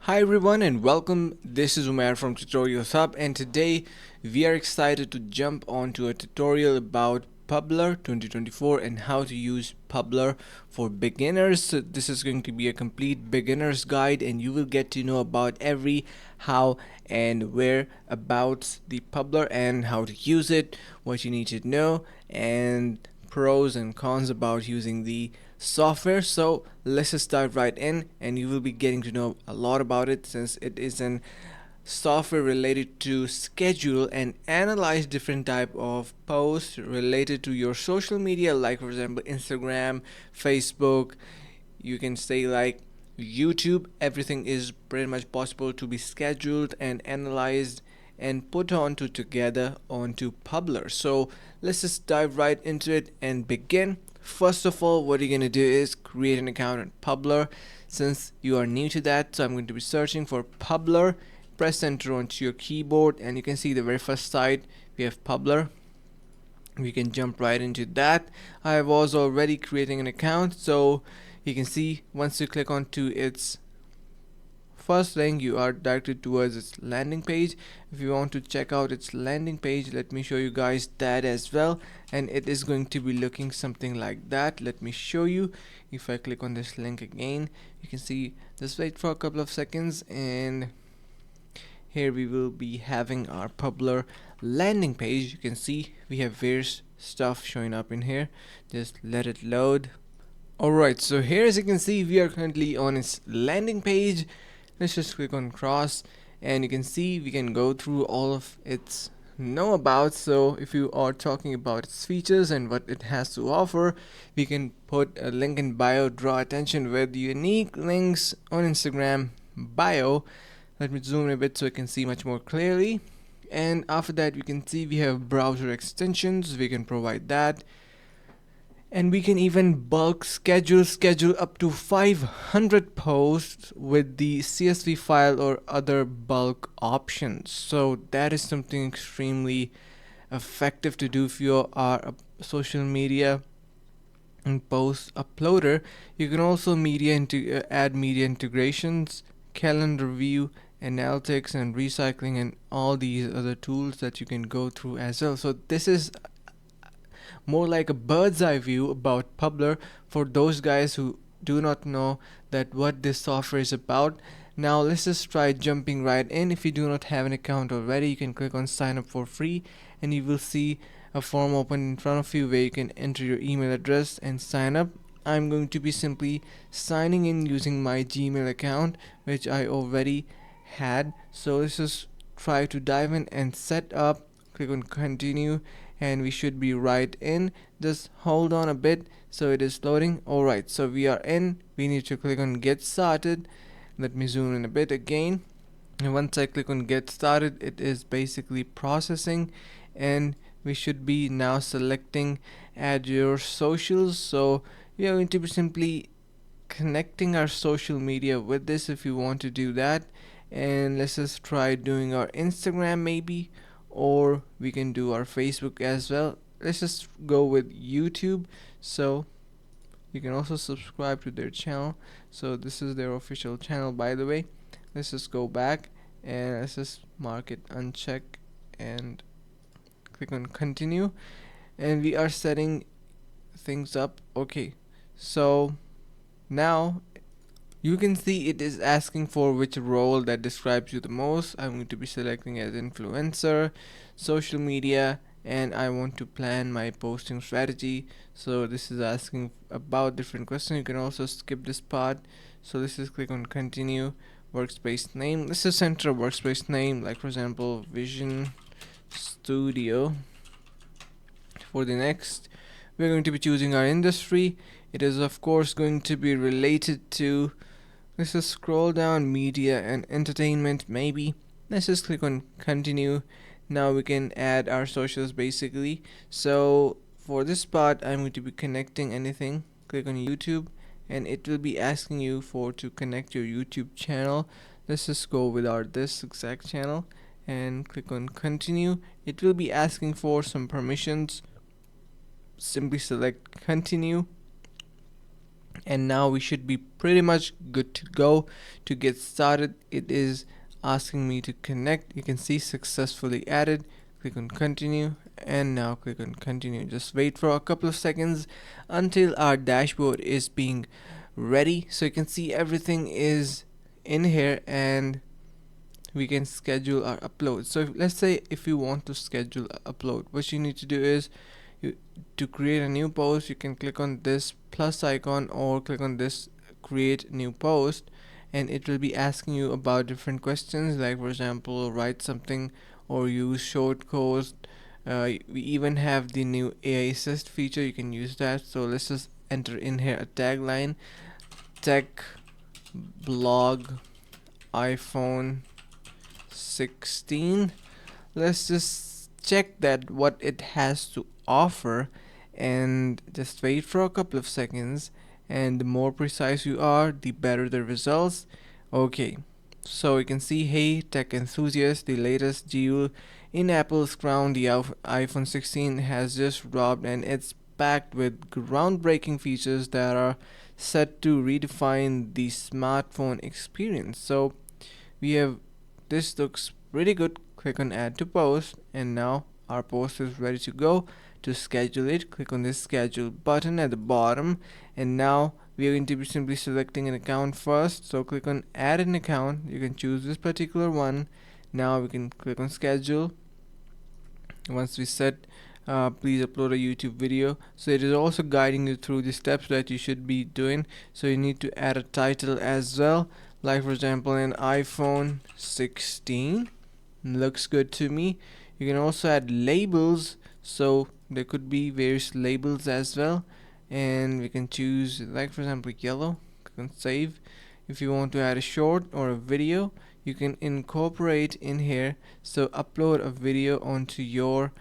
Hi everyone and welcome. This is Umair from Tutorials Hub, and today we are excited to jump onto a tutorial about Publer 2024 and how to use Publer for beginners. So this is going to be a complete beginner's guide, and you will get to know about every how and where about the Publer and how to use it, what you need to know, and pros and cons about using the software. So let's just dive right in, and you will be getting to know a lot about it, since it is an software related to schedule and analyze different type of posts related to your social media, like for example Instagram, Facebook, you can say like YouTube. Everything is pretty much possible to be scheduled and analyzed and put onto together onto Publer. So let's just dive right into it and begin. First of all, what you're going to do is create an account on Publer. Since you are new to that, so I'm going to be searching for Publer. Press enter onto your keyboard and you can see the very first site we have Publer. We can jump right into that. I was already creating an account, so you can see once you click onto its first link, you are directed towards its landing page. If you want to check out its landing page, let me show you guys that as well, and it is going to be looking something like that. Let me show you. If I click on this link again, you can see, just wait for a couple of seconds, and here we will be having our Publer landing page. You can see we have various stuff showing up in here. Just let it load. Alright, so here as you can see, we are currently on its landing page. Let's just click on cross, and you can see we can go through all of its know about. So if you are talking about its features and what it has to offer, we can put a link in bio, draw attention with unique links on Instagram bio. Let me zoom in a bit so you can see much more clearly. And after that, you can see we have browser extensions. We can provide that, and we can even bulk schedule up to 500 posts with the CSV file or other bulk options. So that is something extremely effective to do if you are a social media and post uploader. You can also add media integrations, calendar view, analytics, and recycling, and all these other tools that you can go through as well. So this is more like a bird's eye view about Publer for those guys who do not know that what this software is about. Now let's just try jumping right in. If you do not have an account already, you can click on sign up for free, and you will see a form open in front of you where you can enter your email address and sign up. I'm going to be simply signing in using my Gmail account, which I already had. So let's just try to dive in and set up. Click on continue, and we should be right in. Just hold on a bit, so it is loading. Alright, so we are in. We need to click on get started. Let me zoom in a bit again, and once I click on get started, it is basically processing, and we should be now selecting add your socials. So we are going to be simply connecting our social media with this if you want to do that. And let's just try doing our Instagram maybe, or we can do our Facebook as well. Let's just go with YouTube. So you can also subscribe to their channel. So this is their official channel, by the way. Let's just go back and let's just mark it unchecked and click on continue, and we are setting things up. Okay, so now you can see it is asking for which role that describes you the most. I'm going to be selecting as influencer, social media, and I want to plan my posting strategy. So this is asking about different questions. You can also skip this part. So let's just click on continue. Workspace name, let's just enter a workspace name, like for example Vision Studio. For the next, we're going to be choosing our industry. It is of course going to be related to, let's just scroll down, media and entertainment maybe. Let's just click on continue. Now we can add our socials basically. So for this part, I'm going to be connecting anything. Click on YouTube, and it will be asking you for to connect your YouTube channel. Let's just go with our this exact channel and click on continue. It will be asking for some permissions. Simply select continue, and now we should be pretty much good to go to get started. It is asking me to connect. You can see successfully added. Click on continue, and now click on continue. Just wait for a couple of seconds until our dashboard is being ready, so you can see everything is in here and we can schedule our upload. So let's say if you want to schedule a upload, what you need to do is to create a new post, you can click on this plus icon or click on this create new post, and it will be asking you about different questions, like for example write something or use short codes. We even have the new AI assist feature, you can use that. So let's just enter in here a tagline: tech blog iPhone 16. Let's just check that what it has to offer and just wait for a couple of seconds, and the more precise you are, the better the results. Okay, so you can see, hey tech enthusiast, the latest jewel in Apple's crown, the iPhone 16 has just dropped, and it's packed with groundbreaking features that are set to redefine the smartphone experience. So we have, this looks pretty good. Click on add to post, and now our post is ready to go. To schedule it, click on this schedule button at the bottom, and now we are going to be simply selecting an account first. So click on add an account, you can choose this particular one. Now we can click on schedule. Once we set please upload a YouTube video, so it is also guiding you through the steps that you should be doing. So you need to add a title as well, like for example an iPhone 16 looks good to me. You can also add labels, so there could be various labels as well, and we can choose, like for example yellow. Click on save. If you want to add a short or a video, you can incorporate in here. So upload a video onto your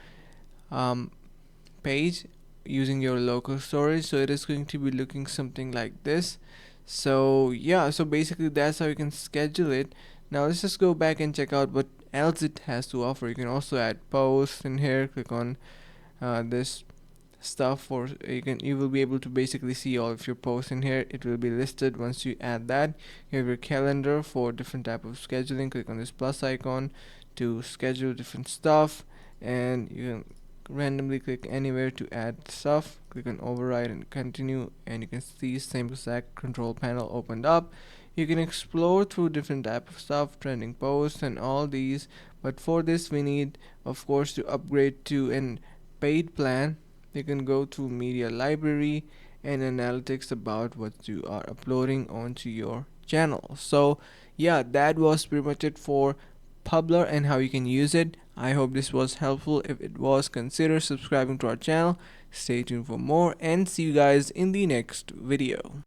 page using your local storage, so it is going to be looking something like this. So yeah, so basically that's how you can schedule it. Now let's just go back and check out what else it has to offer. You can also add posts in here. Click on this stuff, or you will be able to basically see all of your posts in here. It will be listed once you add that. You have your calendar for different type of scheduling. Click on this plus icon to schedule different stuff, and you can randomly click anywhere to add stuff. Click on override and continue, and you can see same exact control panel opened up. You can explore through different type of stuff, trending posts and all these, but for this we need of course to upgrade to an paid plan. You can go to media library and analytics about what you are uploading onto your channel. So yeah, that was pretty much it for Publer and how you can use it. I hope this was helpful. If it was, consider subscribing to our channel. Stay tuned for more, and see you guys in the next video.